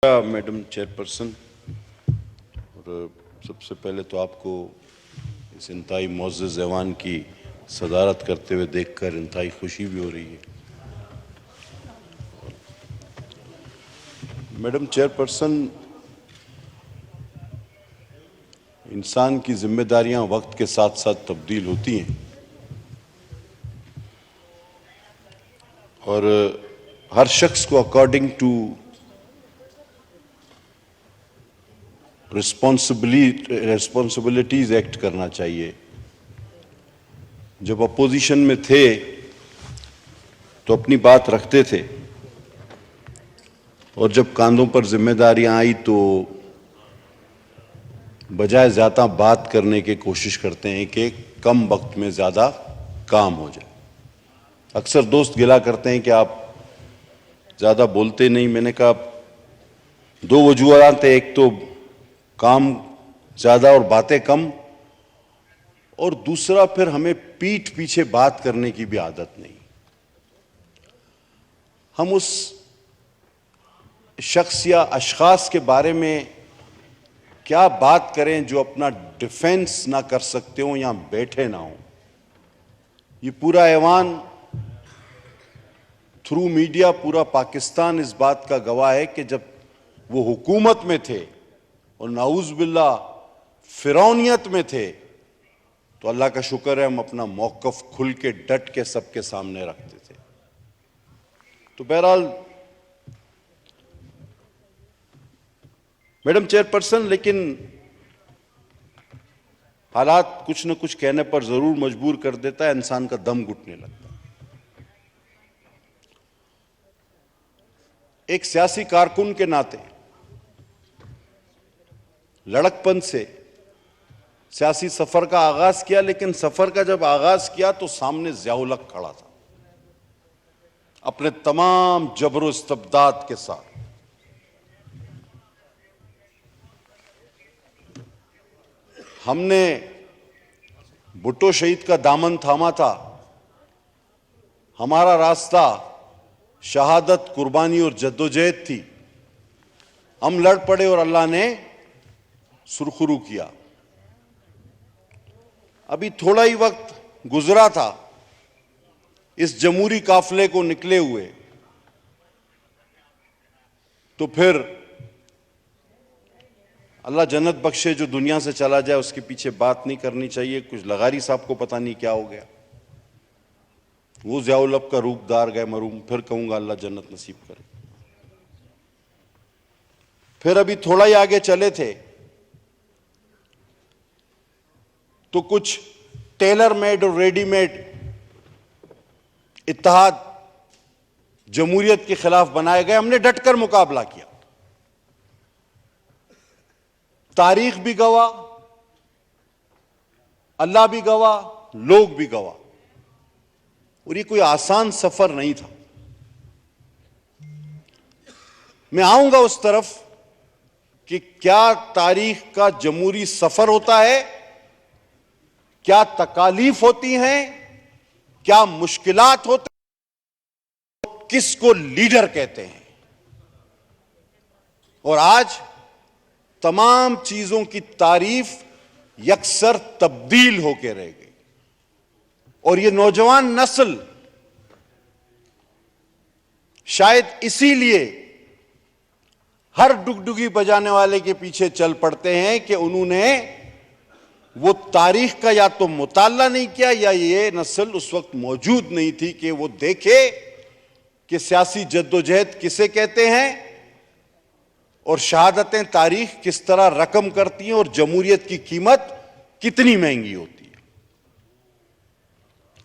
Madam chairperson, और सबसे पहले तो आपको इस इंतहाई मुअज़्ज़ज़ ऐवान की सदारत करते हुए देखकर इंतहाई खुशी भी हो रही है। मैडम चेयरपर्सन, इंसान की जिम्मेदारियां वक्त के साथ साथ तब्दील होती हैं और हर शख्स को अकॉर्डिंग टू रिस्पॉन्सिबिलिटीज एक्ट करना चाहिए। जब अपोजिशन में थे तो अपनी बात रखते थे और जब कांधों पर जिम्मेदारियां आई तो बजाय ज़्यादा बात करने की कोशिश करते हैं कि कम वक्त में ज़्यादा काम हो जाए। अक्सर दोस्त गिला करते हैं कि आप ज़्यादा बोलते नहीं। मैंने कहा दो वजूहात हैं, एक तो काम ज़्यादा और बातें कम, और दूसरा फिर हमें पीठ पीछे बात करने की भी आदत नहीं। हम उस शख्स या अशखास के बारे में क्या बात करें जो अपना डिफेंस ना कर सकते हो या बैठे ना हो। ये पूरा ऐवान थ्रू मीडिया, पूरा पाकिस्तान इस बात का गवाह है कि जब वो हुकूमत में थे और नाऊज़ बिल्लाह फिरौनियत में थे तो अल्लाह का शुक्र है हम अपना मौक़िफ़ खुल के डट के सबके सामने रखते थे। तो बहरहाल मैडम चेयरपर्सन, लेकिन हालात कुछ न कुछ कहने पर जरूर मजबूर कर देता है, इंसान का दम घुटने लगता है। एक सियासी कारकुन के नाते लड़कपन से सियासी सफर का आगाज किया, लेकिन सफर का जब आगाज किया तो सामने ज़िया-उल हक खड़ा था अपने तमाम जबर इस्तब्दाद के साथ। हमने भुट्टो शहीद का दामन थामा था। हमारा रास्ता शहादत, कुर्बानी और जद्दोजहद थी। हम लड़ पड़े और अल्लाह ने सुरखरू किया। अभी थोड़ा ही वक्त गुजरा था इस जमहूरी काफिले को निकले हुए, तो फिर अल्लाह जन्नत बख्शे, जो दुनिया से चला जाए उसके पीछे बात नहीं करनी चाहिए। कुछ लगारी साहब को पता नहीं क्या हो गया, वो ज़िया-उल हक का रूपदार गए मरूम। फिर कहूंगा अल्लाह जन्नत नसीब करे। फिर अभी थोड़ा ही आगे चले थे तो कुछ टेलर मेड और रेडीमेड इत्तेहाद जमहूरियत के खिलाफ बनाए गए। हमने डटकर मुकाबला किया। तारीख भी गवाह, अल्लाह भी गवाह, लोग भी गवाह, और ये कोई आसान सफर नहीं था। मैं आऊंगा उस तरफ कि क्या तारीख का जमहूरी सफर होता है, क्या तकालीफ होती हैं, क्या मुश्किलात होते हैं, किसको लीडर कहते हैं। और आज तमाम चीजों की तारीफ यकसर तब्दील होकर रह गई, और ये नौजवान नस्ल शायद इसीलिए हर डुगडुगी बजाने वाले के पीछे चल पड़ते हैं कि उन्होंने वो तारीख का या तो मुताला नहीं किया, या ये नस्ल उस वक्त मौजूद नहीं थी कि वो देखे कि सियासी जद्दोजहद किसे कहते हैं और शहादतें तारीख किस तरह रकम करती हैं और जमहूरियत की कीमत कितनी महंगी होती है।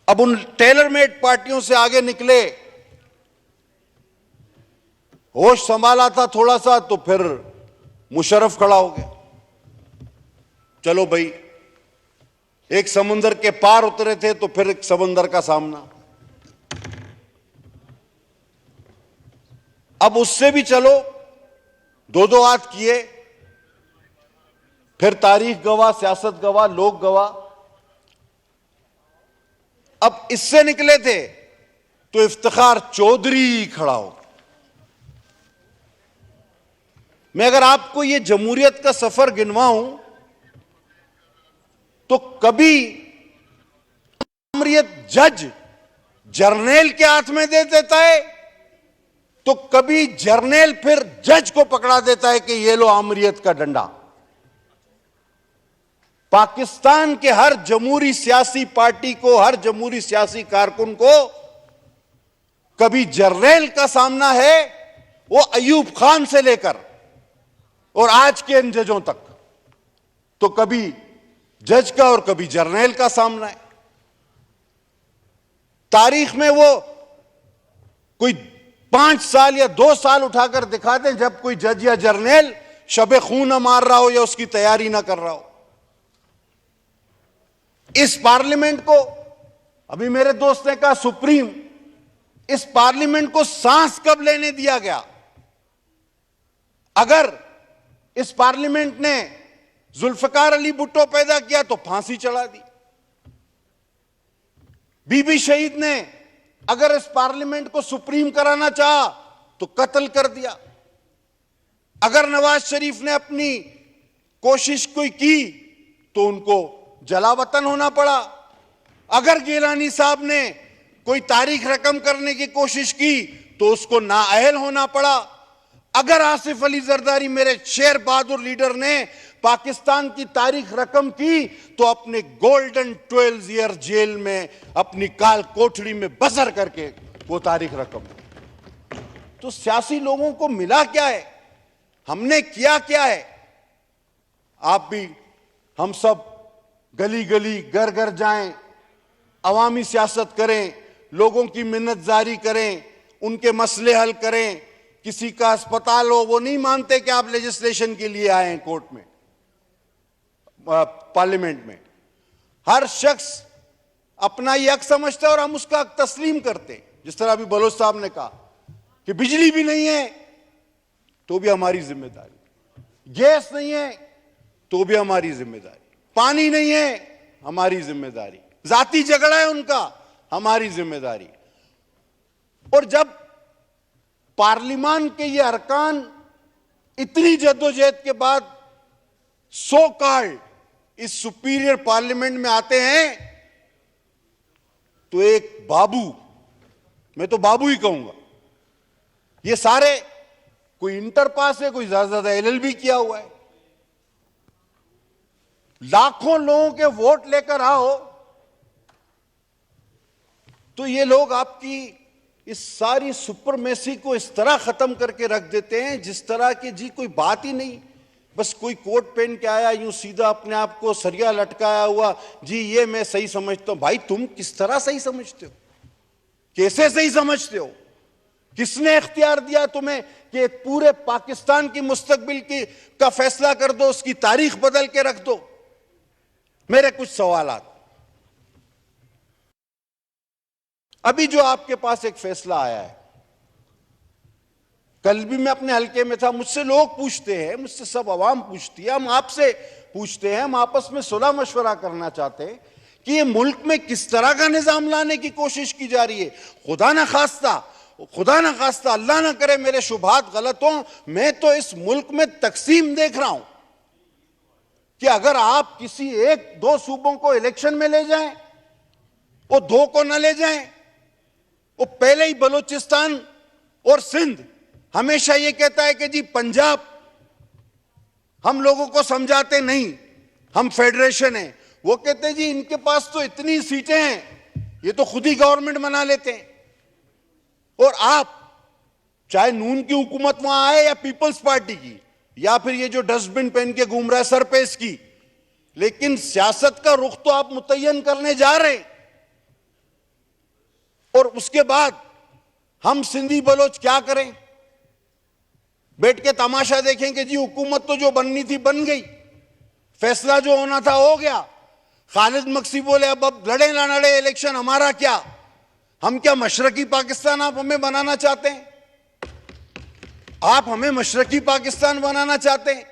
अब उन टेलर मेड पार्टियों से आगे निकले, होश संभाला था थोड़ा सा तो फिर मुशर्रफ खड़ा हो गया। चलो भाई, एक समुंदर के पार उतरे थे तो फिर एक समुंदर का सामना। अब उससे भी चलो, दो दो हाथ किए, फिर तारीख गवाह, सियासत गवाह, लोग गवाह। अब इससे निकले थे तो इफ्तिखार चौधरी खड़ा हो। मैं अगर आपको ये जमहूरियत का सफर गिनवाऊं तो कभी अमरियत जज जर्नैल के हाथ में दे देता है, तो कभी जर्नैल फिर जज को पकड़ा देता है कि ये लो आमरियत का डंडा। पाकिस्तान के हर जमहूरी सियासी पार्टी को, हर जमहूरी सियासी कारकुन को कभी जर्नैल का सामना है, वो अयूब खान से लेकर और आज के इन जजों तक, तो कभी जज का और कभी जर्नैल का सामना है। तारीख में वो कोई 5 साल या 2 साल उठाकर दिखा दें जब कोई जज या जर्नैल शबे खून न मार रहा हो या उसकी तैयारी ना कर रहा हो। इस पार्लियामेंट को, अभी मेरे दोस्त ने कहा सुप्रीम, इस पार्लियामेंट को सांस कब लेने दिया गया? अगर इस पार्लियामेंट ने जुल्फकार अली भुट्टो पैदा किया तो फांसी चढ़ा दी। बीबी शहीद ने अगर इस पार्लियामेंट को सुप्रीम कराना चाहा तो कत्ल कर दिया। अगर नवाज शरीफ ने अपनी कोशिश कोई की तो उनको जलावतन होना पड़ा। अगर गिलानी साहब ने कोई तारीख रकम करने की कोशिश की तो उसको नाअहल होना पड़ा। अगर आसिफ अली जरदारी, मेरे शेर बहादुर लीडर, ने पाकिस्तान की तारीख रकम की तो अपने गोल्डन 12 ईयर जेल में अपनी काल कोठड़ी में बसर करके वो तारीख रकम। तो सियासी लोगों को मिला क्या है, हमने किया क्या है? आप भी, हम सब गली गली घर घर जाएं, अवामी सियासत करें, लोगों की मिन्नतजारी करें, उनके मसले हल करें। किसी का अस्पताल हो, वो नहीं मानते कि आप लेजिस्लेशन के लिए आए हैं कोर्ट में, पार्लियामेंट में। हर शख्स अपना ये हक समझता है और हम उसका हक तस्लीम करते हैं। जिस तरह अभी बलोच साहब ने कहा कि बिजली भी नहीं है तो भी हमारी जिम्मेदारी, गैस नहीं है तो भी हमारी जिम्मेदारी, पानी नहीं है हमारी जिम्मेदारी, जाती झगड़ा है उनका हमारी जिम्मेदारी। और जब पार्लियामान के ये अरकान इतनी जद्दोजहद के बाद सो कॉल्ड इस सुपीरियर पार्लियामेंट में आते हैं तो एक बाबू, मैं तो बाबू ही कहूंगा, ये सारे कोई इंटर पास है, कोई ज्यादा ज्यादा एलएलबी किया हुआ है, लाखों लोगों के वोट लेकर आओ तो ये लोग आपकी इस सारी सुपरमेसी को इस तरह खत्म करके रख देते हैं जिस तरह की जी कोई बात ही नहीं। बस कोई कोट पहन के आया, यूं सीधा अपने आप को सरिया लटकाया हुआ, जी ये मैं सही समझता हूं। भाई तुम किस तरह सही समझते हो, कैसे सही समझते हो? किसने इख्तियार दिया तुम्हें कि पूरे पाकिस्तान की मुस्तकबिल की का फैसला कर दो, उसकी तारीख बदल के रख दो? मेरे कुछ सवालात। अभी जो आपके पास एक फैसला आया है, कल भी मैं अपने हलके में था, मुझसे लोग पूछते हैं, मुझसे सब आवाम पूछती है, हम आपसे पूछते हैं, हम आपस में सुलह मशवरा करना चाहते हैं कि ये मुल्क में किस तरह का निजाम लाने की कोशिश की जा रही है। खुदा ना खास्ता, अल्लाह ना करे मेरे शुभात गलत हों, मैं तो इस मुल्क में तकसीम देख रहा हूं कि अगर आप किसी 1-2 सूबों को इलेक्शन में ले जाएं, वो 2 को न ले जाएं, वो पहले ही बलूचिस्तान और सिंध हमेशा ये कहता है कि जी पंजाब हम लोगों को समझाते नहीं, हम फेडरेशन है। वो कहते हैं जी इनके पास तो इतनी सीटें हैं, ये तो खुद ही गवर्नमेंट बना लेते हैं। और आप चाहे नून की हुकूमत वहां आए या पीपल्स पार्टी की, या फिर ये जो डस्टबिन पहन के घूम रहा है सरपेश की, लेकिन सियासत का रुख तो आप मुतय्यन करने जा रहे हैं। और उसके बाद हम सिंधी बलोच क्या करें? बैठ के तमाशा देखेंगे जी हुकूमत तो जो बननी थी बन गई, फैसला जो होना था हो गया। खालिद मक्सी बोले अब लड़े ना लड़े इलेक्शन हमारा क्या, हम क्या मशरकी पाकिस्तान आप हमें बनाना चाहते हैं? आप हमें मशरकी पाकिस्तान बनाना चाहते हैं?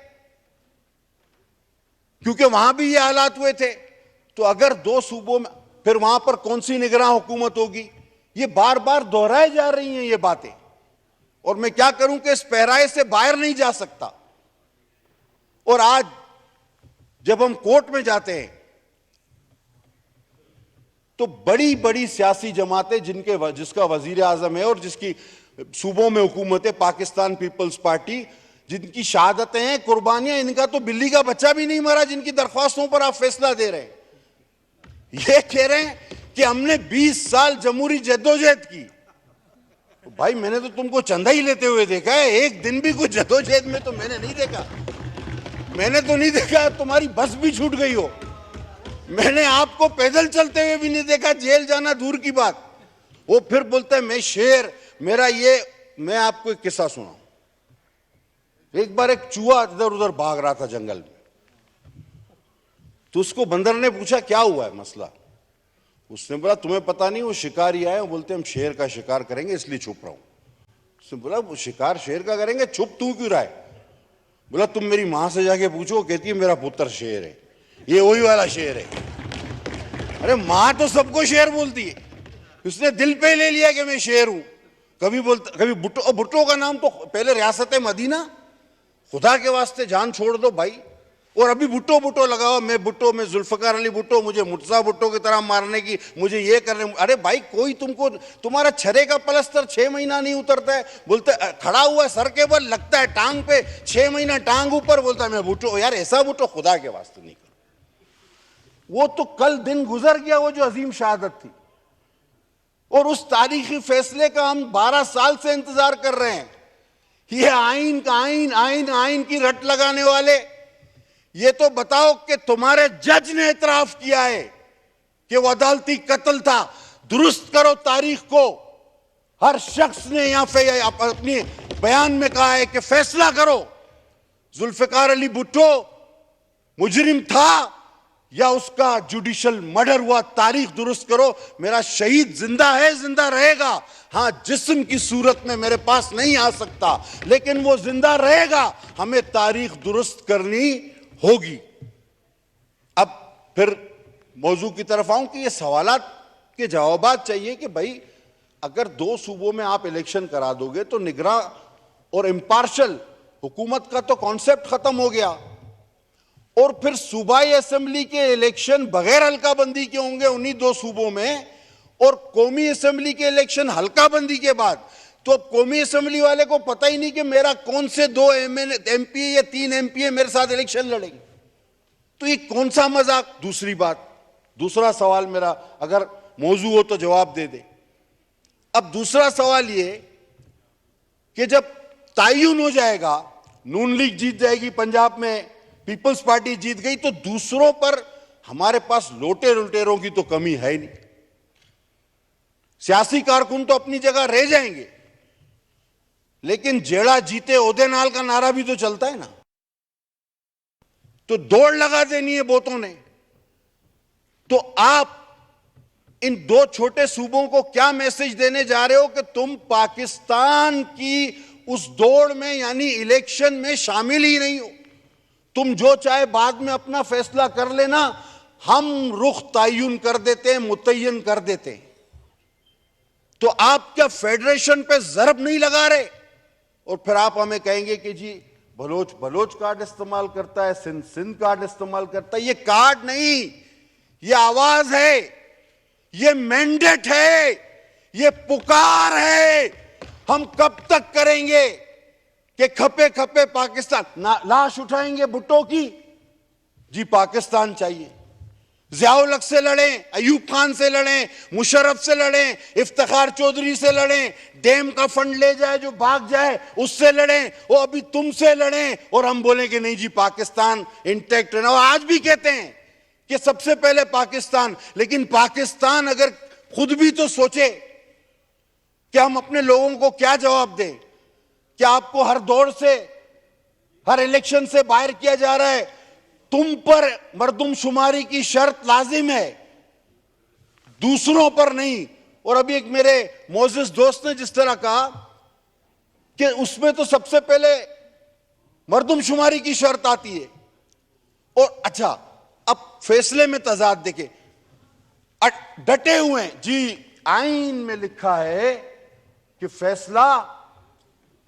क्योंकि वहां भी ये हालात हुए थे। तो अगर 2 सूबों में, फिर वहां पर कौन सी निगरान हुकूमत होगी? ये बार बार दोहराई जा रही हैं ये बातें, और मैं क्या करूं कि इस पहराए से बाहर नहीं जा सकता। और आज जब हम कोर्ट में जाते हैं तो बड़ी बड़ी सियासी जमातें जिसका वजीर आजम है और जिसकी सूबों में हुकूमत है, पाकिस्तान पीपल्स पार्टी, जिनकी शहादतें हैं, कुर्बानियां, इनका तो बिल्ली का बच्चा भी नहीं मरा जिनकी दरख्वास्तों पर आप फैसला दे रहे हैं। ये कह रहे हैं कि हमने 20 साल जमहूरी जद्दोजहद की। भाई मैंने तो तुमको चंदा ही लेते हुए देखा है, एक दिन भी कुछ जद्दोजहद में तो मैंने नहीं देखा। मैंने तो नहीं देखा तुम्हारी बस भी छूट गई हो, मैंने आपको पैदल चलते हुए भी नहीं देखा, जेल जाना दूर की बात। वो फिर बोलते हैं मैं शेर, मेरा ये। मैं आपको एक किस्सा सुनाऊं। एक बार एक चूहा इधर उधर भाग रहा था जंगल में, तो उसको बंदर ने पूछा क्या हुआ है मसला। उसने बोला तुम्हें पता नहीं, वो शिकारी आए, बोलते हम शेर का शिकार करेंगे इसलिए छुप रहा हूं। उसने बोला वो शिकार शेर का करेंगे, छुप तू क्यों रहा है। बोला तुम मेरी मां से जाके पूछो, कहती है मेरा पुत्र शेर है, ये वही वाला शेर है। अरे मां तो सबको शेर बोलती है, उसने दिल पे ले लिया कि मैं शेर हूं। कभी भुट्टो, भुट्टो का नाम तो पहले रियासत मदीना, खुदा के वास्ते जान छोड़ दो भाई। और अभी भुट्टो भुट्टो लगाओ, मैं भुट्टो, मैं जुल्फकार अली भुट्टो, मुझे मुर्तजा भुट्टो की तरह मारने की, मुझे ये करने। अरे भाई कोई तुमको, तुम्हारा छरे का पलस्तर 6 महीना नहीं उतरता है, बोलते खड़ा हुआ सर के बल, लगता है टांग पे, 6 महीना टांग ऊपर, बोलता है मैं भुट्टो। यार ऐसा भुट्टो खुदा के वास्ते नहीं करो। वो तो कल दिन गुजर गया, वो जो अजीम शहादत थी, और उस तारीखी फैसले का हम 12 साल से इंतजार कर रहे हैं। ये आइन का आइन, आइन आइन की रट लगाने वाले, ये तो बताओ कि तुम्हारे जज ने इतराफ किया है कि वो अदालती कत्ल था, दुरुस्त करो तारीख को। हर शख्स ने यहां पे अपनी बयान में कहा है कि फैसला करो, जुल्फकार अली भुट्टो मुजरिम था या उसका जुडिशल मर्डर हुआ, तारीख दुरुस्त करो। मेरा शहीद जिंदा है, जिंदा रहेगा। हां, जिस्म की सूरत में मेरे पास नहीं आ सकता, लेकिन वो जिंदा रहेगा। हमें तारीख दुरुस्त करनी होगी। अब फिर मौजू की तरफ आऊं कि ये सवालात के जवाबात चाहिए कि भाई अगर 2 सूबों में आप इलेक्शन करा दोगे तो निगरां और इम्पार्शल हुकूमत का तो कॉन्सेप्ट खत्म हो गया। और फिर सूबाई असेंबली के इलेक्शन बगैर हल्काबंदी के होंगे उन्हीं 2 सूबों में, और कौमी असेंबली के इलेक्शन हल्काबंदी के बाद। तो अब कौमी असेंबली वाले को पता ही नहीं कि मेरा कौन से 2 एमपी या 3 एमपी मेरे साथ इलेक्शन लड़ेंगे, तो ये कौन सा मजाक। दूसरी बात, दूसरा सवाल मेरा, अगर मौजू हो तो जवाब दे दे। अब दूसरा सवाल ये कि जब तायुन हो जाएगा, नून लीग जीत जाएगी पंजाब में, पीपल्स पार्टी जीत गई, तो दूसरों पर हमारे पास लोटे लुटेरों की तो कमी है ही नहीं। सियासी कारकुन तो अपनी जगह रह जाएंगे, लेकिन जेड़ा जीते ओदे नाल का नारा भी तो चलता है ना। तो दौड़ लगा देनी है बोतों ने। तो आप इन 2 छोटे सूबों को क्या मैसेज देने जा रहे हो कि तुम पाकिस्तान की उस दौड़ में यानी इलेक्शन में शामिल ही नहीं हो। तुम जो चाहे बाद में अपना फैसला कर लेना, हम रुख तायुन कर देते हैं, मुतय्यन कर देते हैं। तो आप क्या फेडरेशन पे जरब नहीं लगा रहे? और फिर आप हमें कहेंगे कि जी बलोच बलोच कार्ड इस्तेमाल करता है, सिंध सिंध कार्ड इस्तेमाल करता है। ये कार्ड नहीं, ये आवाज है, ये मैंडेट है, ये पुकार है। हम कब तक करेंगे कि खपे खपे पाकिस्तान, लाश उठाएंगे भुट्टो की, जी पाकिस्तान चाहिए। ज़ियाउल हक से लड़ें, अयूब खान से लड़ें, मुशर्रफ से लड़ें, इफ्तिखार चौधरी से लड़ें, डैम का फंड ले जाए जो भाग जाए उससे लड़ें, वो अभी तुमसे लड़ें, और हम बोलें कि नहीं जी पाकिस्तान इंटैक्ट है। और आज भी कहते हैं कि सबसे पहले पाकिस्तान। लेकिन पाकिस्तान अगर खुद भी तो सोचे कि हम अपने लोगों को क्या जवाब दें। क्या आपको हर दौर से, हर इलेक्शन से बाहर किया जा रहा है? तुम पर मर्दमशुमारी की शर्त लाजिम है, दूसरों पर नहीं। और अभी एक मेरे मोजिस दोस्त ने जिस तरह कहा कि उसमें तो सबसे पहले मर्दमशुमारी की शर्त आती है। और अच्छा, अब फैसले में तजाद देखे, डटे हुए हैं जी, आइन में लिखा है कि फैसला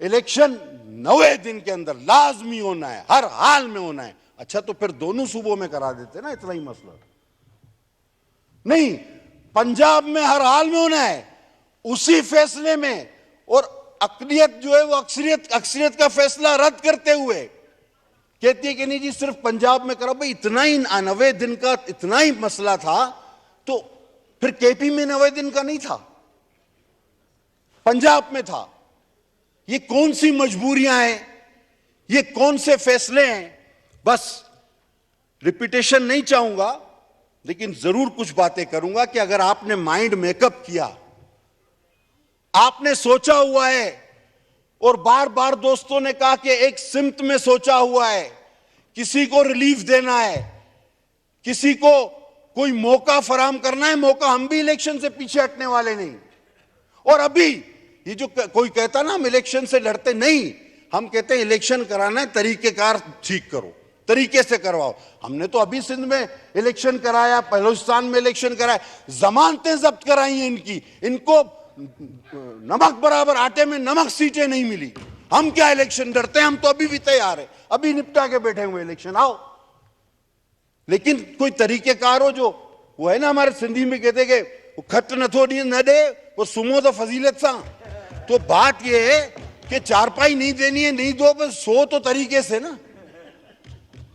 इलेक्शन 90 दिन के अंदर लाजमी होना है, हर हाल में होना है। अच्छा, तो फिर दोनों सूबों में करा देते ना, इतना ही मसला नहीं। पंजाब में हर हाल में होना है, उसी फैसले में, और अकलियत जो है वो अक्सरियत का फैसला रद्द करते हुए कहती है कि नहीं जी सिर्फ पंजाब में करो। भाई इतना ही 90 दिन का इतना ही मसला था, तो फिर केपी में 90 दिन का नहीं था, पंजाब में था। ये कौन सी मजबूरियां हैं, ये कौन से फैसले हैं? बस रिपीटेशन नहीं चाहूंगा, लेकिन जरूर कुछ बातें करूंगा कि अगर आपने माइंड मेकअप किया, आपने सोचा हुआ है, और बार बार दोस्तों ने कहा कि एक सिमत में सोचा हुआ है, किसी को रिलीफ देना है, किसी को कोई मौका फराहम करना है। मौका हम भी इलेक्शन से पीछे हटने वाले नहीं। और अभी ये जो कोई कहता ना हम इलेक्शन से लड़ते नहीं, हम कहते हैं इलेक्शन कराना है, तरीकेकार ठीक करो, तरीके से करवाओ। हमने तो अभी सिंध में इलेक्शन कराया, बलूचिस्तान में इलेक्शन कराया, जमानतें जब्त कराई हैं इनकी, इनको नमक बराबर आटे में नमक सीटें नहीं मिली। हम क्या इलेक्शन डरते हैं? हम तो अभी भी तैयार है, अभी निपटा के बैठे हुए इलेक्शन, आओ। लेकिन कोई तरीकेकार हो, जो वो है ना हमारे सिंधी में कहते कि वो खट न थोड़ी न दे वो सुमो तो फजीलत सा। तो बात ये है कि चारपाई नहीं देनी है, नहीं दो, बस सो तो तरीके से ना।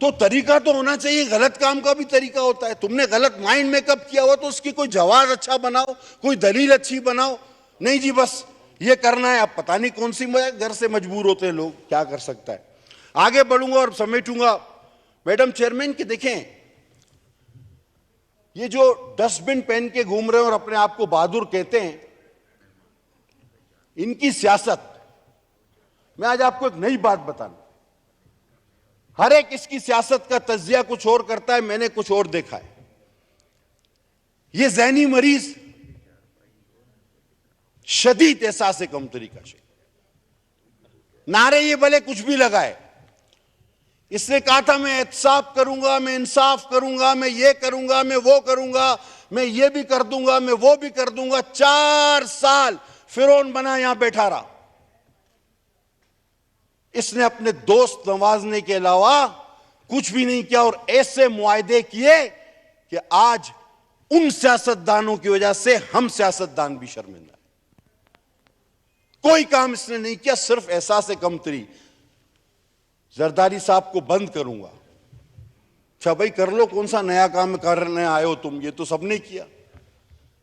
तो तरीका तो होना चाहिए, गलत काम का भी तरीका होता है। तुमने गलत माइंड मेकअप किया हुआ तो उसकी कोई जवाब अच्छा बनाओ, कोई दलील अच्छी बनाओ। नहीं जी बस ये करना है। अब पता नहीं कौन सी घर से मजबूर होते हैं लोग, क्या कर सकता है। आगे बढ़ूंगा और समेटूंगा। मैडम चेयरमैन की देखें, ये जो डस्टबिन पहन के घूम रहे हैं और अपने आप को बहादुर कहते हैं, इनकी सियासत, मैं आज आपको एक नई बात बताना। हर एक इसकी सियासत का तज्जिया कुछ और करता है, मैंने कुछ और देखा है। ये ज़हनी मरीज शदीद एहसास कमतरी का शेर, नारे ये भले कुछ भी लगाए। इसने कहा था मैं एहतसाब करूंगा, मैं इंसाफ करूंगा, मैं ये करूंगा, मैं वो करूंगा, मैं ये भी कर दूंगा, मैं वो भी कर दूंगा। 4 साल फिरौन बना यहां बैठा रहा। इसने अपने दोस्त नवाजने के अलावा कुछ भी नहीं किया, और ऐसे मुआहदे किए कि आज उन सियासतदानों की वजह से हम सियासतदान भी शर्मिंदा है। कोई काम इसने नहीं किया, सिर्फ एहसास कमतरी। जरदारी साहब को बंद करूंगा। अच्छा भाई कर लो, कौन सा नया काम करने आए हो तुम? ये तो सबने किया।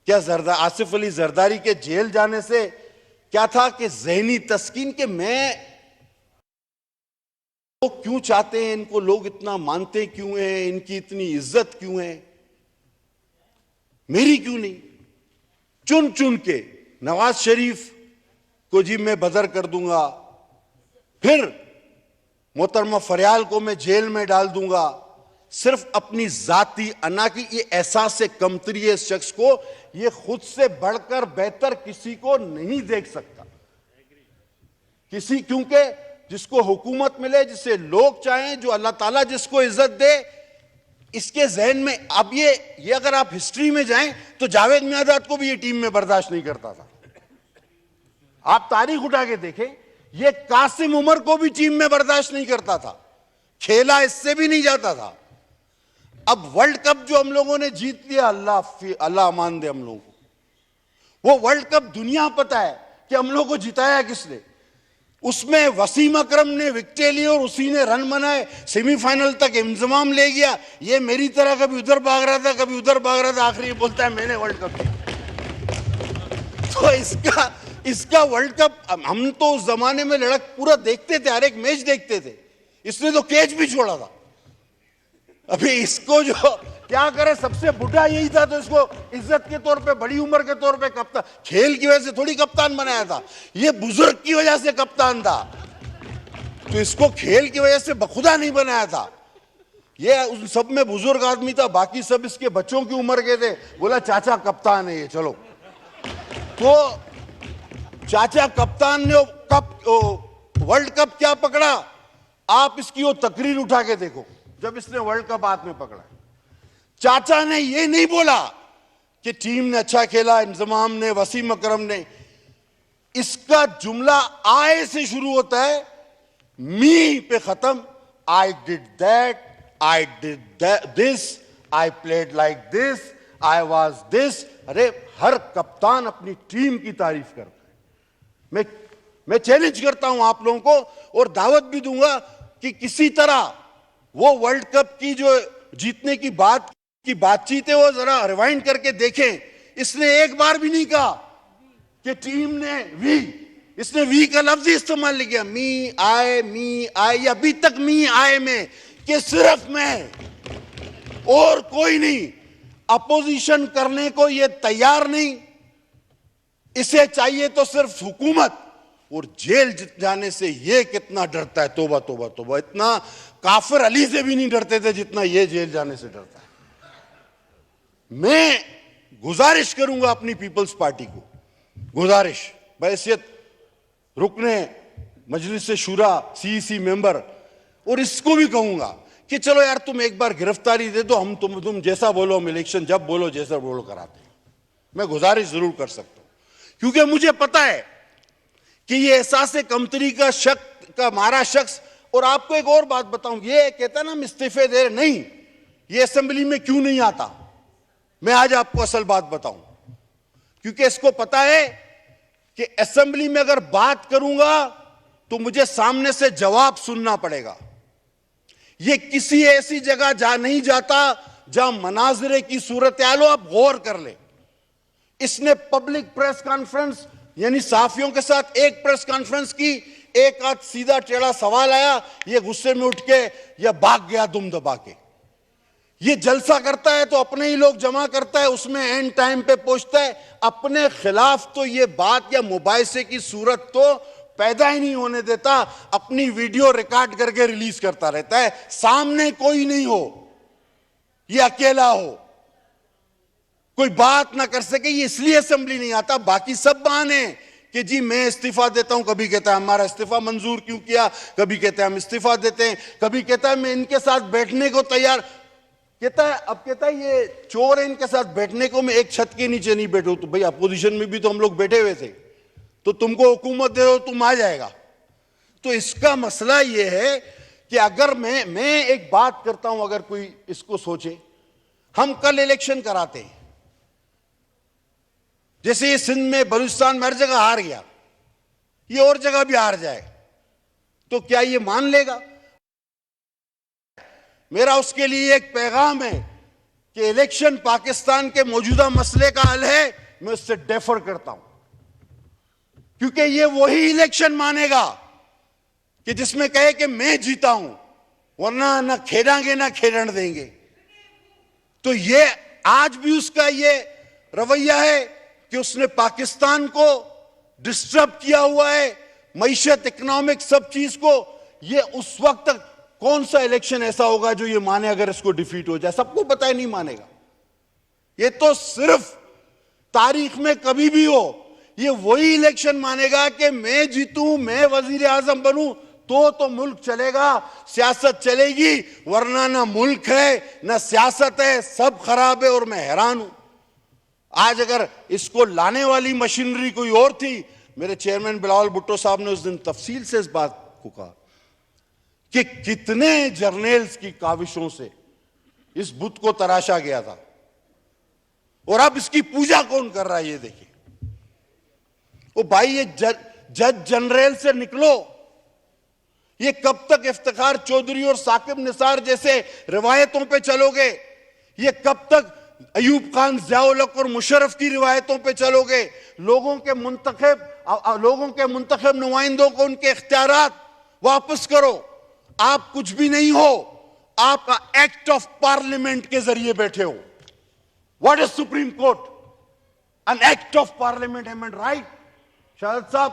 क्या आसिफ अली जरदारी के जेल जाने से क्या था कि ज़हनी तस्कीन के मैं तो क्यों चाहते हैं, इनको लोग इतना मानते क्यों हैं, इनकी इतनी इज्जत क्यों है, मेरी क्यों नहीं? चुन चुन के नवाज शरीफ को जी मैं बदर कर दूंगा, फिर मोहतरमा फरियाल को मैं जेल में डाल दूंगा, सिर्फ अपनी जाती अना की ये एहसास से कमतरी है इस शख्स को। ये खुद से बढ़कर बेहतर किसी को नहीं देख सकता किसी, क्योंकि जिसको हुकूमत मिले, जिसे लोग चाहें, जो अल्लाह ताला जिसको इज्जत दे, इसके जहन में अब ये अगर आप हिस्ट्री में जाएं तो जावेद मियादाद को भी ये टीम में बर्दाश्त नहीं करता था। आप तारीख उठा के देखें, ये कासिम उमर को भी टीम में बर्दाश्त नहीं करता था, खेला इससे भी नहीं जाता था। अब वर्ल्ड कप जो हम लोगों ने जीत लिया, अल्लाह अमान दे हम लोगों को, वो वर्ल्ड कप दुनिया पता है कि हम लोगों को जिताया किसने। उसमें वसीम अकरम ने विकेटें ली और उसी ने रन बनाए, सेमीफाइनल तक इंतजाम ले गया। ये मेरी तरह कभी उधर भाग रहा था, कभी उधर भाग रहा था, आखिरी बोलता है मैंने वर्ल्ड कप जीता। तो इसका वर्ल्ड कप, हम तो उस जमाने में लड़क पूरा देखते थे, हर एक मैच देखते थे। इसने तो कैच भी छोड़ा था। अभी इसको जो क्या करे, सबसे बुढ़ा यही था, तो इसको इज्जत के तौर पे, बड़ी उम्र के तौर पे कप्तान, खेल की वजह से थोड़ी कप्तान बनाया था, ये बुजुर्ग की वजह से कप्तान था। तो इसको खेल की वजह से बखुदा नहीं बनाया था। ये उन सब में बुजुर्ग आदमी था, बाकी सब इसके बच्चों की उम्र के थे। बोला चाचा कप्तान है ये, चलो। तो चाचा कप्तान ने वर्ल्ड कप क्या पकड़ा, आप इसकी वो तकरीर उठा के देखो, जब इसने वर्ल्ड कप हाथ में पकड़ा। चाचा ने ये नहीं बोला कि टीम ने अच्छा खेला, इंतजाम ने, वसीम अकरम ने। इसका जुमला आए से शुरू होता है मी पे खत्म, I did that, I did this, I played like this, I was this. अरे हर कप्तान अपनी टीम की तारीफ करता है। मैं चैलेंज करता हूं आप लोगों को और दावत भी दूंगा कि किसी तरह वो वर्ल्ड कप की जो जीतने की बातचीत है वो जरा रिवाइंड करके देखें। इसने एक बार भी नहीं कहा कि टीम ने इसने वी का लफ्ज ही इस्तेमाल नहीं किया। मी आई, अभी तक मी आई में कि सिर्फ मैं और कोई नहीं। अपोजिशन करने को ये तैयार नहीं, इसे चाहिए तो सिर्फ हुकूमत। और जेल जाने से ये कितना डरता है, तोबा तोबा तोबा। इतना काफिर अली से भी नहीं डरते थे जितना ये जेल जाने से डरता है। मैं गुजारिश करूंगा अपनी पीपल्स पार्टी को, गुजारिश बहैसियत रुकने मजलिस शूरा सीईसी मेंबर, और इसको भी कहूंगा कि चलो यार तुम एक बार गिरफ्तारी दे दो, हम तुम जैसा बोलो, हम इलेक्शन जब बोलो जैसा बोलो कराते हैं। मैं गुजारिश जरूर कर सकता हूं क्योंकि मुझे पता है कि ये एहसास कमतरी का मारा शख्स। और आपको एक और बात बताऊं, ये कहता ना हम इस्तीफे दे रहे, नहीं, ये असेंबली में क्यों नहीं आता, मैं आज आपको असल बात बताऊं। क्योंकि इसको पता है कि असेंबली में अगर बात करूंगा तो मुझे सामने से जवाब सुनना पड़ेगा। ये किसी ऐसी जगह नहीं जाता जहां मनाजरे की सूरत हाल हो। आप गौर कर ले, इसने पब्लिक प्रेस कॉन्फ्रेंस यानी साफियों के साथ एक प्रेस कॉन्फ्रेंस की, एक आध सीधा टेढ़ा सवाल आया, ये गुस्से में उठ के या भाग गया दुम दबा के। ये जलसा करता है तो अपने ही लोग जमा करता है, उसमें एंड टाइम पे पहुंचता है। अपने खिलाफ तो ये बात या मुबाहिसे की सूरत तो पैदा ही नहीं होने देता, अपनी वीडियो रिकॉर्ड करके रिलीज करता रहता है। सामने कोई नहीं हो, ये अकेला हो, कोई बात ना कर सके, ये इसलिए असेंबली नहीं आता। बाकी सब बहाने कि जी मैं इस्तीफा देता हूं, कभी कहता है हमारा इस्तीफा मंजूर क्यों किया, कभी कहता है हम इस्तीफा देते हैं, कभी कहता है मैं इनके साथ बैठने को तैयार, कहता है ये चोर है, इनके साथ बैठने को मैं एक छत के नीचे नहीं बैठूं। तो भाई अपोजिशन में भी तो हम लोग बैठे हुए थे, तो तुमको हुकूमत दे दो, तुम आ जाएगा। तो इसका मसला ये है कि अगर मैं एक बात करता हूं, अगर कोई इसको सोचे, हम कल इलेक्शन कराते हैं, जैसे ये सिंध में बलूचिस्तान में हर जगह हार गया, ये और जगह भी हार जाए, तो क्या ये मान लेगा? मेरा उसके लिए एक पैगाम है कि इलेक्शन पाकिस्तान के मौजूदा मसले का हल है, मैं उससे डेफर करता हूं। क्योंकि ये वही इलेक्शन मानेगा कि जिसमें कहे कि मैं जीता हूं, वरना ना खेलेंगे ना खेलने देंगे। तो ये आज भी उसका ये रवैया है कि उसने पाकिस्तान को डिस्टर्ब किया हुआ है, मईशत, इकोनॉमिक, सब चीज को। ये उस वक्त तक कौन सा इलेक्शन ऐसा होगा जो ये माने अगर इसको डिफीट हो जाए? सबको पता है नहीं मानेगा। ये तो सिर्फ तारीख में कभी भी हो, ये वही इलेक्शन मानेगा कि मैं जीतूं, मैं वजीर आजम बनूं, तो मुल्क चलेगा, सियासत चलेगी, वरना ना मुल्क है ना सियासत है, सब खराब है। और मैं हैरान हूं, आज अगर इसको लाने वाली मशीनरी कोई और थी, मेरे चेयरमैन बिलावल भुट्टो साहब ने उस दिन तफसील से इस बात को कहा कि कितने जर्नल्स की काविशों से इस बुत को तराशा गया था, और अब इसकी पूजा कौन कर रहा है ये देखिए। ओ भाई, ये जज जनरल से निकलो। ये कब तक इफ्तिखार चौधरी और साकिब निसार जैसे रिवायतों पे चलोगे? ये कब तक अयूब खान, ज़िया-उल हक और मुशर्रफ की रिवायतों पे चलोगे? लोगों के मुंतखब नुमाइंदों को उनके इख्तियारात वापस करो। आप कुछ भी नहीं हो, आप एक्ट ऑफ पार्लियामेंट के जरिए बैठे हो। What is supreme court? An act of parliament, am एंड right Shahid Sahab?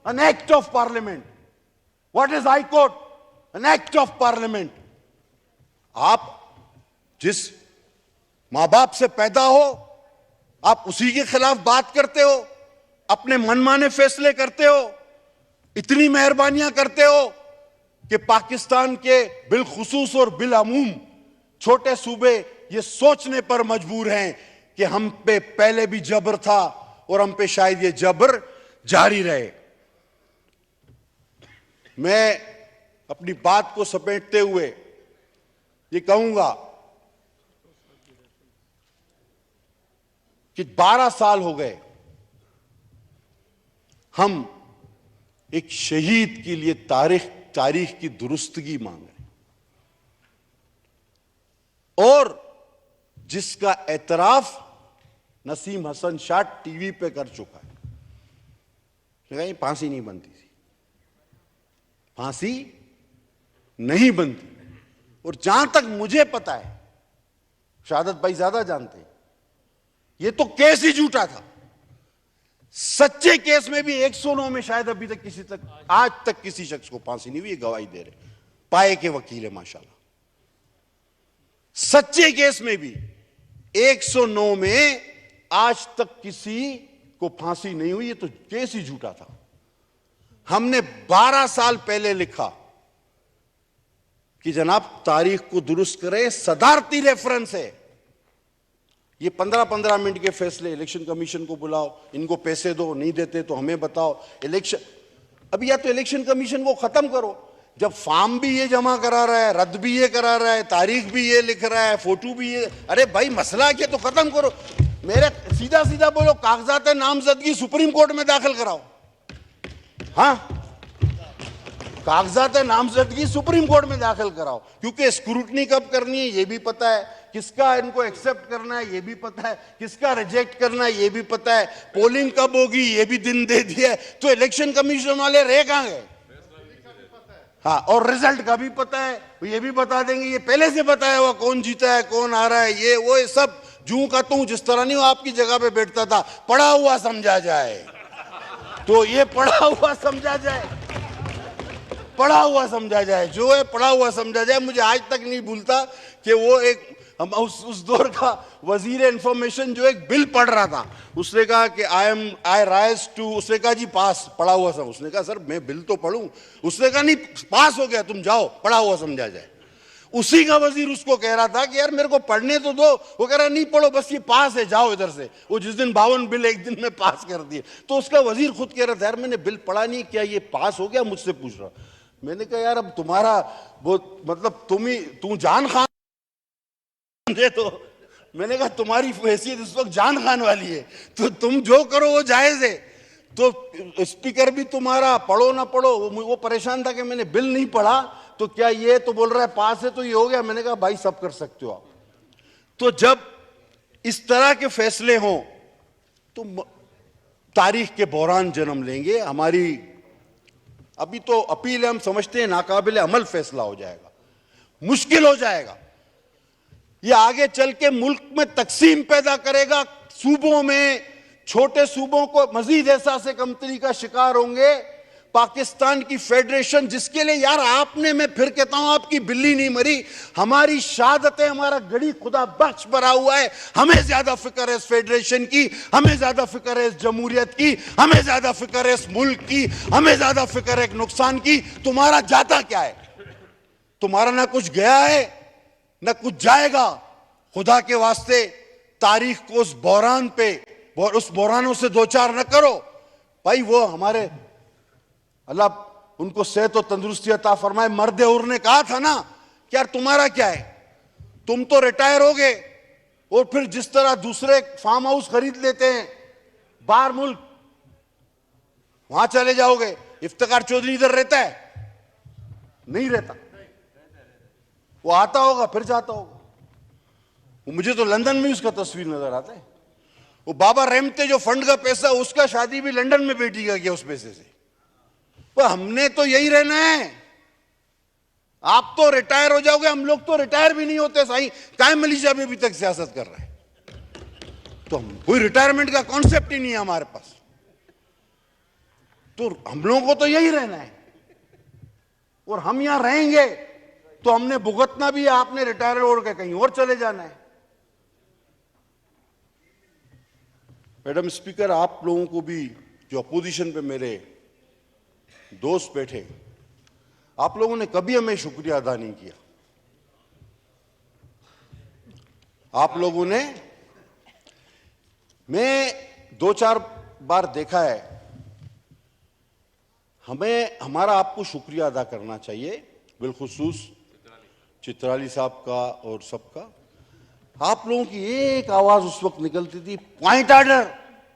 An act of parliament. What is high court? An act of parliament. आप जिस मां बाप से पैदा हो, आप उसी के खिलाफ बात करते हो, अपने मनमाने फैसले करते हो, इतनी मेहरबानियां करते हो कि पाकिस्तान के बिलखुसूस और बिलअमूम छोटे सूबे ये सोचने पर मजबूर हैं कि हम पे पहले भी जबर था और हम पे शायद ये जबर जारी रहे। मैं अपनी बात को समेटते हुए ये कहूंगा कि 12 साल हो गए हम एक शहीद के लिए तारीख की दुरुस्तगी मांग रहे हैं और जिसका एतराफ नसीम हसन शाह टीवी पे कर चुका है। कहीं फांसी नहीं बनती थी, फांसी नहीं बनती। और जहां तक मुझे पता है, शहादत भाई ज्यादा जानते हैं, ये तो केस ही झूठा था। सच्चे केस में भी 109 में शायद अभी तक आज तक किसी शख्स को फांसी नहीं हुई, गवाही दे रहे पाए के वकील है माशाल्लाह। सच्चे केस में भी 109 में आज तक किसी को फांसी नहीं हुई, ये तो केस ही झूठा था। हमने 12 साल पहले लिखा कि जनाब तारीख को दुरुस्त करें, सदारती रेफरेंस है। ये 15-15 मिनट के फैसले, इलेक्शन कमीशन को बुलाओ, इनको पैसे दो, नहीं देते तो हमें बताओ। इलेक्शन अभी या तो इलेक्शन कमीशन को खत्म करो, जब फॉर्म भी ये जमा करा रहा है, रद्द भी ये करा रहा है, तारीख भी ये लिख रहा है, फोटो भी ये, अरे भाई मसला क्या, तो खत्म करो। मेरे सीधा सीधा बोलो, कागजात नामजदगी सुप्रीम कोर्ट में दाखिल कराओ। हाँ, कागजात नामजदगी सुप्रीम कोर्ट में दाखिल कराओ, क्योंकि स्क्रूटनी कब करनी है ये भी पता है, किसका इनको एक्सेप्ट करना है ये भी पता है, किसका रिजेक्ट करना है ये भी पता है, पोलिंग कब होगी ये भी दिन दे दिया है। तो इलेक्शन कमीशन वाले रह कहां गए? हाँ, और रिजल्ट का भी पता है, ये भी बता देंगे, ये पहले से बताया हुआ कौन जीता है, कौन आ रहा है, ये वो ये सब जूं का तू, जिस तरह नहीं वो आपकी जगह पे बैठता था, पढ़ा हुआ समझा जाए, तो ये पढ़ा हुआ समझा जाए, पढ़ा हुआ समझा जाए, जो है पढ़ा हुआ समझा जाए। मुझे आज तक नहीं भूलता कि वो एक हम उस दौर का वजीर इंफॉर्मेशन जो एक बिल पढ़ रहा था, उसने कहा कि आई राइज टू, उसने कहा जी पास, पढ़ा हुआ समझ, उसने कहा सर मैं बिल तो पढ़ूं, उसने कहा नहीं पास हो गया, तुम जाओ, पढ़ा हुआ समझा जाए। उसी का वजीर उसको कह रहा था कि यार मेरे को पढ़ने तो दो, वो कह रहा नहीं पढ़ो, बस ये पास है, जाओ इधर से। वो जिस दिन 52 बिल एक दिन में पास कर दिए, तो उसका वजीर खुद कह रहा था यार मैंने बिल पढ़ा नहीं, क्या ये पास हो गया, मुझसे पूछ रहा। मैंने कहा यार अब तुम्हारा वो मतलब तू जान खान दे, तो मैंने कहा तुम्हारी हैसियत इस वक्त जान खान वाली है, तो तुम जो करो वो जायज है। तो स्पीकर भी तुम्हारा पढ़ो ना पढ़ो, वो परेशान था कि मैंने बिल नहीं पढ़ा, तो क्या ये तो बोल रहा है पास है तो ये हो गया। मैंने कहा भाई सब कर सकते हो आप। तो जब इस तरह के फैसले हों तो तारीख के बहरान जन्म लेंगे। हमारी अभी तो अपील है, हम समझते हैं नाकाबिल अमल फैसला हो जाएगा, मुश्किल हो जाएगा, ये आगे चल के मुल्क में तकसीम पैदा करेगा। सूबों में छोटे सूबों को मजीद एहसास कमतरी का शिकार होंगे। पाकिस्तान की फेडरेशन, जिसके लिए यार आपने, मैं फिर कहता हूं, आपकी बिल्ली नहीं मरी, हमारी शहादत है, हमारा गड़ी खुदा बख्श भरा हुआ है। हमें ज्यादा फिक्र है इस फेडरेशन की, हमें ज्यादा फिक्र है इस जमहूरियत की, हमें ज्यादा फिक्र है इस मुल्क की, हमें ज्यादा फिक्र है एक नुकसान की। तुम्हारा जाता क्या है? तुम्हारा ना कुछ गया है ना कुछ जाएगा। खुदा के वास्ते तारीख को उस बहरान पे, उस बहरानों से दो चार न करो भाई। वो हमारे अल्लाह उनको सेहत और तंदुरुस्ती अता फरमाए, मर्द उर ने कहा था ना कि यार तुम्हारा क्या है, तुम तो रिटायर हो गए और फिर जिस तरह दूसरे फार्म हाउस खरीद लेते हैं बाहर मुल्क, वहां चले जाओगे। इफ्तिकार चौधरी इधर रहता है? नहीं रहता, वो आता होगा फिर जाता होगा। मुझे तो लंदन में उसका तस्वीर नजर आता है। वो बाबा रहमते जो फंड का पैसा, उसका शादी भी लंदन में बेटी का किया उस पैसे से। तो हमने तो यही रहना है। आप तो रिटायर हो जाओगे, हम लोग तो रिटायर भी नहीं होते। सही कायम मलीशिया में अभी तक सियासत कर रहा है, तो कोई रिटायरमेंट का कॉन्सेप्ट ही नहीं है हमारे पास। तो हम लोगों को तो यही रहना है, और हम यहां रहेंगे तो हमने भुगतना भी है। आपने रिटायर हो के कहीं और चले जाना है। मैडम स्पीकर, आप लोगों को भी, जो अपोजिशन पे मेरे दोस्त बैठे, आप लोगों ने कभी हमें शुक्रिया अदा नहीं किया। आप लोगों ने, मैं 2-4 बार देखा है, हमें हमारा आपको शुक्रिया अदा करना चाहिए बिलखुसूस चित्राली साहब का और सबका, आप लोगों की एक आवाज उस वक्त निकलती थी, point order,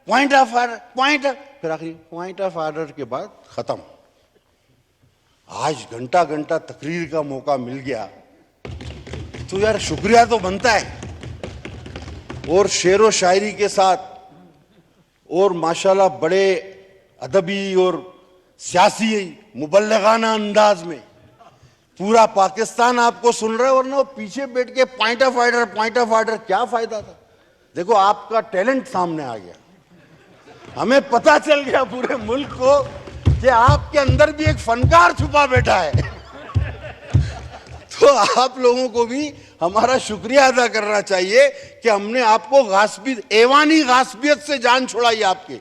point of order, point, फिर आखिरी पॉइंट ऑफ ऑर्डर के बाद खत्म। आज घंटा घंटा तकरीर का मौका मिल गया तो यार शुक्रिया तो बनता है, और शेर व शायरी के साथ और माशाल्लाह बड़े अदबी और सियासी मुबल्लिगाना अंदाज में पूरा पाकिस्तान आपको सुन रहा है, वरना वो पीछे बैठ के point of order, point of order, क्या फायदा था। देखो आपका टैलेंट सामने आ गया, हमें पता चल गया पूरे मुल्क को कि आपके अंदर भी एक फनकार छुपा बैठा है। तो आप लोगों को भी हमारा शुक्रिया अदा करना चाहिए कि हमने आपको गासबी, ऐवानी गासबियत से जान छुड़ाई आपके,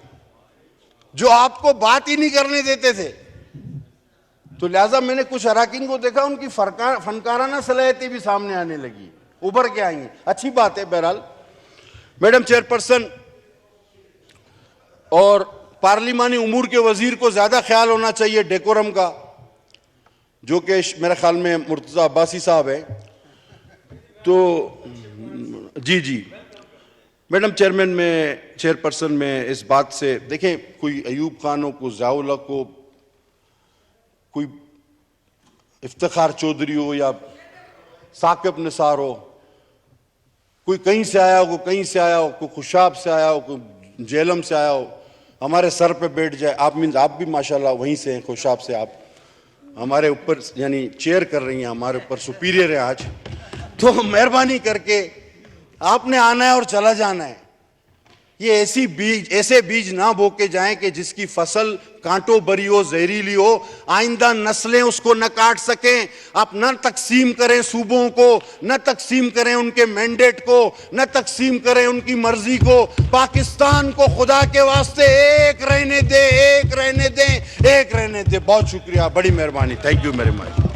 जो आपको बात ही नहीं करने देते थे। तो लिहाजा मैंने कुछ अराकीन को देखा, उनकी फनकाराना सलाहियतें भी सामने आने लगी, उभर के आएंगी, अच्छी बात है। बहरहाल मैडम चेयरपर्सन और पार्लिमानी उमूर के वजीर को ज्यादा ख्याल होना चाहिए डेकोरम का, जो कि मेरे ख्याल में मुर्तजा अब्बासी साहब है। तो जी मैडम चेयरपर्सन में इस बात से देखें, कोई अयूब खान हो, कोई ज़ियाउल हक हो, कोई इफ्तिखार चौधरी हो या साकिब निसार हो, कोई कहीं से आया हो, कोई कहीं से आया हो, कोई खुशाब से आया हो, कोई जेलम से आया हो, हमारे सर पे बैठ जाए। आप भी माशाल्लाह वहीं से हैं, खुशाब से, आप हमारे ऊपर यानी चेयर कर रही हैं, हमारे ऊपर सुपीरियर है आज। तो मेहरबानी करके आपने आना है और चला जाना है। ये ऐसे बीज ना बो के जाएं कि जिसकी फसल कांटों भरी हो, जहरीली हो, आइंदा नस्लें उसको न काट सकें। आप न तकसीम करें सूबों को, न तकसीम करें उनके मैंडेट को, न तकसीम करें उनकी मर्जी को। पाकिस्तान को खुदा के वास्ते एक रहने दे, एक रहने दें, एक रहने दे। बहुत शुक्रिया, बड़ी मेहरबानी, थैंक यू वेरी मच।